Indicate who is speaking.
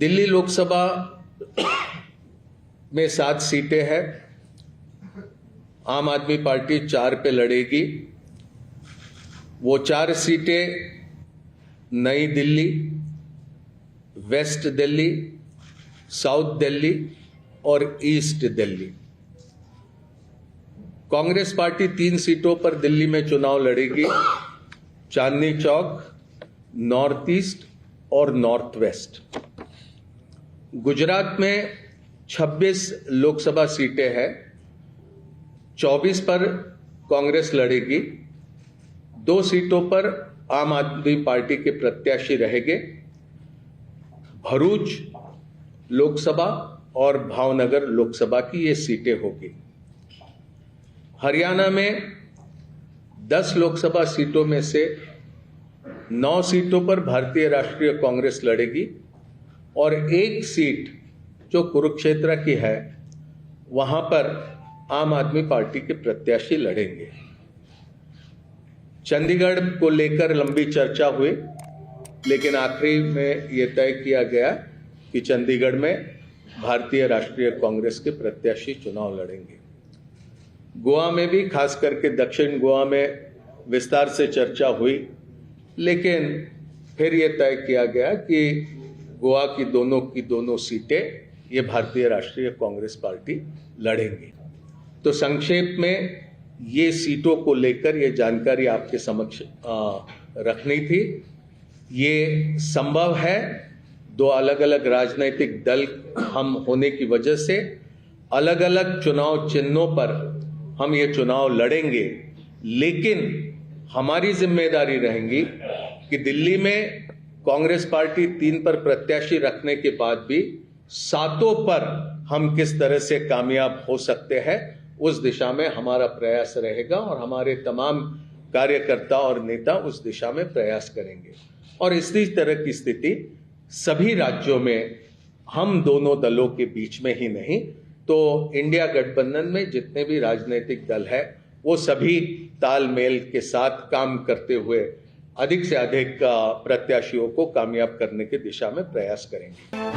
Speaker 1: दिल्ली लोकसभा में 7 सीटें हैं। आम आदमी पार्टी 4 पे लड़ेगी। वो 4 सीटें नई दिल्ली, वेस्ट दिल्ली, साउथ दिल्ली और ईस्ट दिल्ली। कांग्रेस पार्टी 3 सीटों पर दिल्ली में चुनाव लड़ेगी, चांदनी चौक, नॉर्थ ईस्ट और नॉर्थ वेस्ट। गुजरात में 26 लोकसभा सीटें हैं, 24 पर कांग्रेस लड़ेगी, 2 सीटों पर आम आदमी पार्टी के प्रत्याशी रहेंगे। भरूच लोकसभा और भावनगर लोकसभा की ये सीटें होगी। हरियाणा में 10 लोकसभा सीटों में से 9 सीटों पर भारतीय राष्ट्रीय कांग्रेस लड़ेगी और 1 सीट जो कुरुक्षेत्र की है वहां पर आम आदमी पार्टी के प्रत्याशी लड़ेंगे। चंडीगढ़ को लेकर लंबी चर्चा हुई, लेकिन आखिरी में यह तय किया गया कि चंडीगढ़ में भारतीय राष्ट्रीय कांग्रेस के प्रत्याशी चुनाव लड़ेंगे। गोवा में भी, खास करके दक्षिण गोवा में विस्तार से चर्चा हुई, लेकिन फिर यह तय किया गया कि गोवा की दोनों सीटें ये भारतीय राष्ट्रीय कांग्रेस पार्टी लड़ेंगी। तो संक्षेप में ये सीटों को लेकर ये जानकारी आपके समक्ष रखनी थी। ये संभव है, 2 अलग अलग राजनीतिक दल हम होने की वजह से अलग अलग चुनाव चिन्हों पर हम ये चुनाव लड़ेंगे, लेकिन हमारी जिम्मेदारी रहेगी कि दिल्ली में कांग्रेस पार्टी 3 पर प्रत्याशी रखने के बाद भी 7 पर हम किस तरह से कामयाब हो सकते हैं, उस दिशा में हमारा प्रयास रहेगा और हमारे तमाम कार्यकर्ता और नेता उस दिशा में प्रयास करेंगे। और इसी तरह की स्थिति सभी राज्यों में हम दोनों दलों के बीच में ही नहीं, तो इंडिया गठबंधन में जितने भी राजनीतिक दल है वो सभी तालमेल के साथ काम करते हुए अधिक से अधिक प्रत्याशियों को कामयाब करने की दिशा में प्रयास करेंगे।